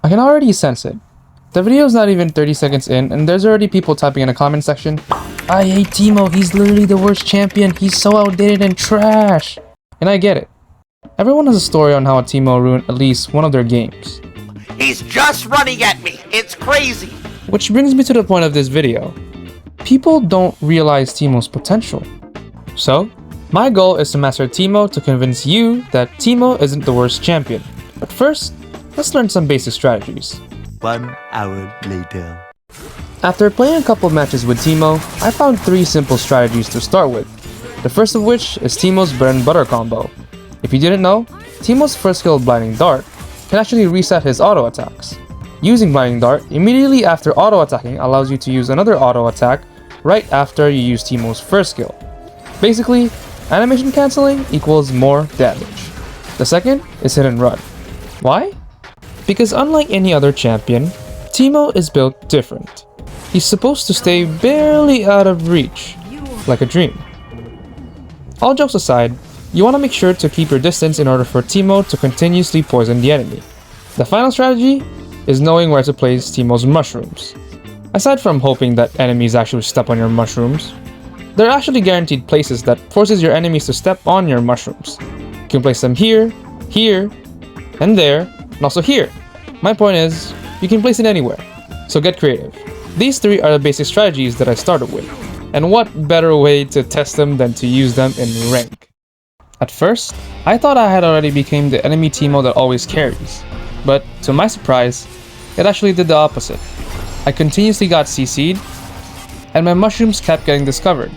I can already sense it. The video's not even 30 seconds in and there's already people typing in the comment section, "I hate Teemo, he's literally the worst champion, he's so outdated and trash." And I get it. Everyone has a story on how Teemo ruined at least one of their games. He's just running at me, it's crazy. Which brings me to the point of this video. People don't realize Teemo's potential. So, my goal is to master Teemo to convince you that Teemo isn't the worst champion. But first, let's learn some basic strategies. 1 hour later. After playing a couple matches with Teemo, I found 3 simple strategies to start with. The first of which is Teemo's bread and butter combo. If you didn't know, Teemo's first skill, Blinding Dart, can actually reset his auto attacks. Using Blinding Dart immediately after auto attacking allows you to use another auto attack right after you use Teemo's first skill. Basically, animation cancelling equals more damage. The second is Hit and Run. Why? Because unlike any other champion, Teemo is built different. He's supposed to stay barely out of reach, like a dream. All jokes aside, you want to make sure to keep your distance in order for Teemo to continuously poison the enemy. The final strategy is knowing where to place Teemo's mushrooms. Aside from hoping that enemies actually step on your mushrooms, there are actually guaranteed places that forces your enemies to step on your mushrooms. You can place them here, here, and there, and also here. My point is, you can place it anywhere, so get creative. These 3 are the basic strategies that I started with, and what better way to test them than to use them in rank. At first, I thought I had already become the enemy Teemo that always carries, but to my surprise, it actually did the opposite. I continuously got CC'd, and my mushrooms kept getting discovered.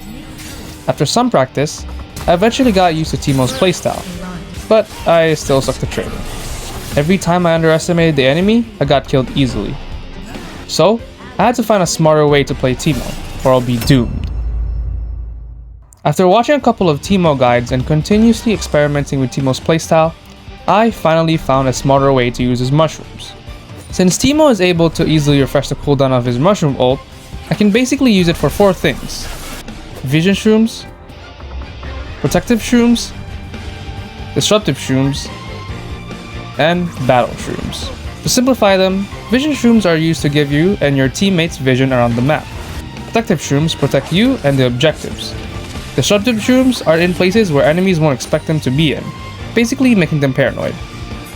After some practice, I eventually got used to Teemo's playstyle, but I still sucked at trading. Every time I underestimated the enemy, I got killed easily. So, I had to find a smarter way to play Teemo, or I'll be doomed. After watching a couple of Teemo guides and continuously experimenting with Teemo's playstyle, I finally found a smarter way to use his mushrooms. Since Teemo is able to easily refresh the cooldown of his mushroom ult, I can basically use it for 4 things: Vision Shrooms, Protective Shrooms, Disruptive Shrooms, and Battle Shrooms. To simplify them, Vision Shrooms are used to give you and your teammates vision around the map. Protective Shrooms protect you and the objectives. Disruptive Shrooms are in places where enemies won't expect them to be in, basically making them paranoid.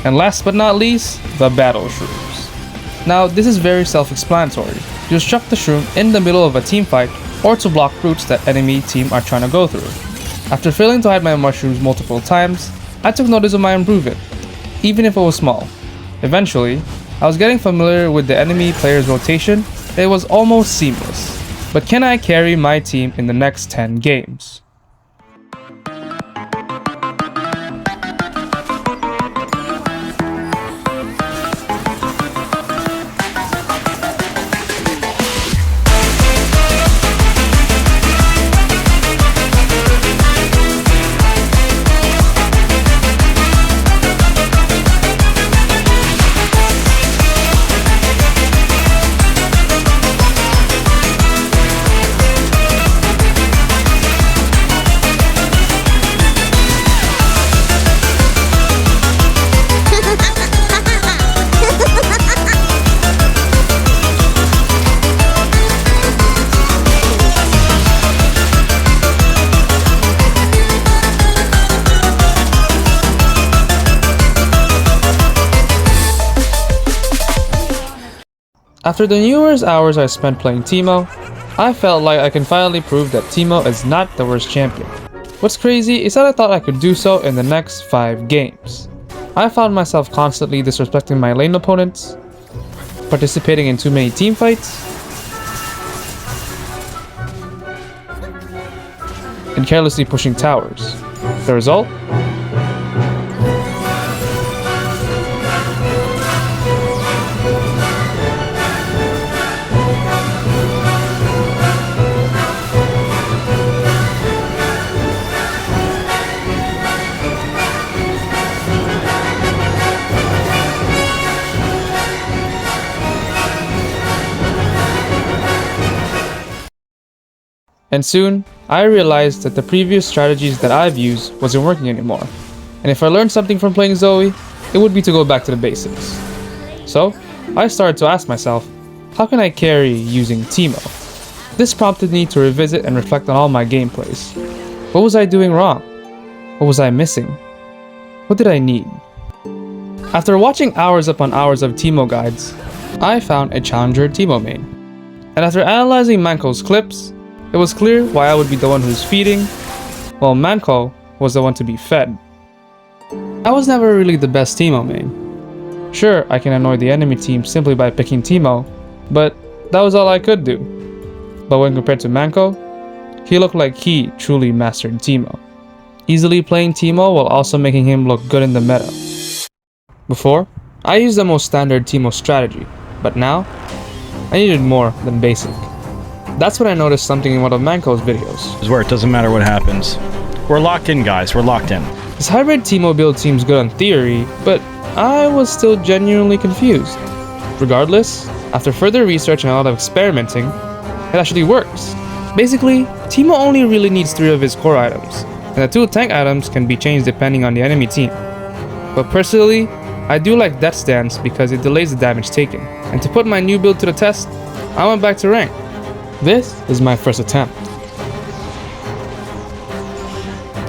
And last but not least, the Battle Shrooms. Now, this is very self-explanatory. Just chuck the shroom in the middle of a team fight or to block routes that enemy team are trying to go through. After failing to hide my mushrooms multiple times, I took notice of my improvement, even if it was small. Eventually, I was getting familiar with the enemy player's rotation and it was almost seamless. But can I carry my team in the next 10 games? After the numerous hours I spent playing Teemo, I felt like I can finally prove that Teemo is not the worst champion. What's crazy is that I thought I could do so in the next 5 games. I found myself constantly disrespecting my lane opponents, participating in too many team fights, and carelessly pushing towers. The result? And soon, I realized that the previous strategies that I've used wasn't working anymore. And if I learned something from playing Zoe, it would be to go back to the basics. So, I started to ask myself, how can I carry using Teemo? This prompted me to revisit and reflect on all my gameplays. What was I doing wrong? What was I missing? What did I need? After watching hours upon hours of Teemo guides, I found a challenger Teemo main. And after analyzing Manco's clips, it was clear why I would be the one who's feeding, while Manco was the one to be fed. I was never really the best Teemo main. Sure, I can annoy the enemy team simply by picking Teemo, but that was all I could do. But when compared to Manco, he looked like he truly mastered Teemo, easily playing Teemo while also making him look good in the meta. Before, I used the most standard Teemo strategy, but now, I needed more than basic. That's when I noticed something in one of Manco's videos. Is where it doesn't matter what happens. We're locked in, guys. We're locked in. This hybrid Teemo build seems good on theory, but I was still genuinely confused. Regardless, after further research and a lot of experimenting, it actually works. Basically, Teemo only really needs 3 of his core items, and the 2 tank items can be changed depending on the enemy team. But personally, I do like Death Stance because it delays the damage taken, and to put my new build to the test, I went back to rank. This is my first attempt.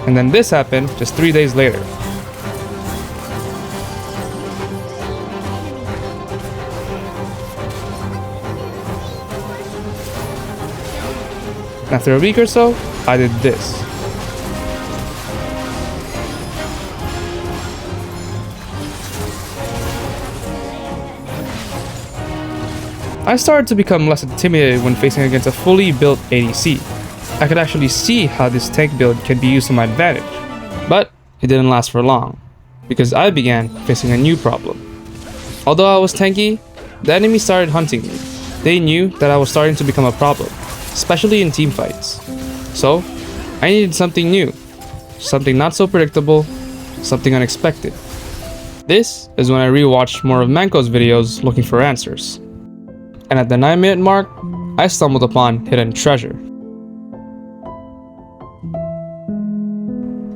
And then this happened just 3 days later. After a week or so, I did this. I started to become less intimidated when facing against a fully built ADC. I could actually see how this tank build can be used to my advantage. But it didn't last for long, because I began facing a new problem. Although I was tanky, the enemy started hunting me. They knew that I was starting to become a problem, especially in team fights. So, I needed something new, something not so predictable, something unexpected. This is when I rewatched more of Manco's videos looking for answers. And at the 9-minute mark, I stumbled upon hidden treasure.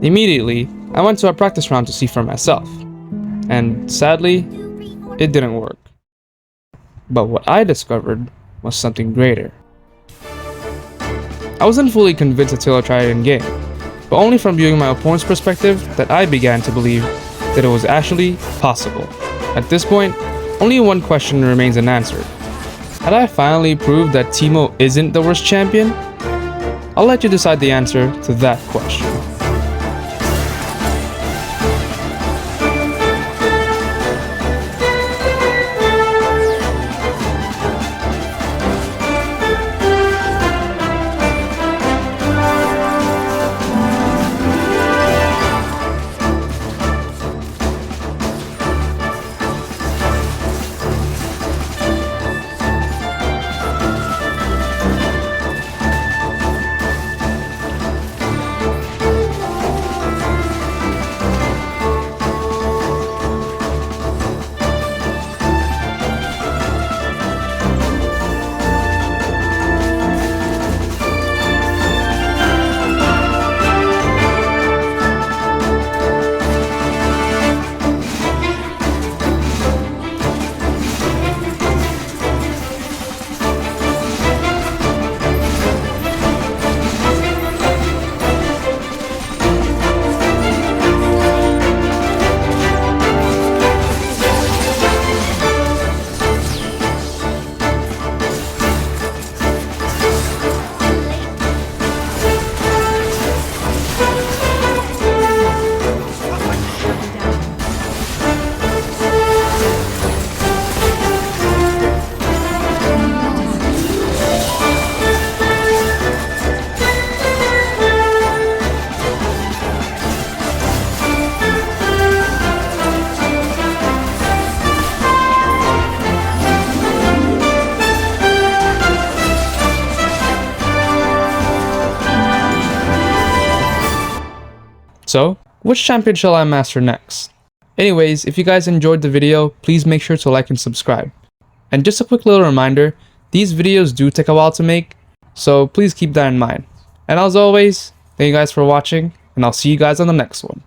Immediately, I went to a practice round to see for myself. And sadly, it didn't work. But what I discovered was something greater. I wasn't fully convinced until I tried it in game, but only from viewing my opponent's perspective that I began to believe that it was actually possible. At this point, only one question remains unanswered. Had I finally proved that Teemo isn't the worst champion? I'll let you decide the answer to that question. So, which champion shall I master next? Anyways, if you guys enjoyed the video, please make sure to like and subscribe. And just a quick little reminder, these videos do take a while to make, so please keep that in mind. And as always, thank you guys for watching, and I'll see you guys on the next one.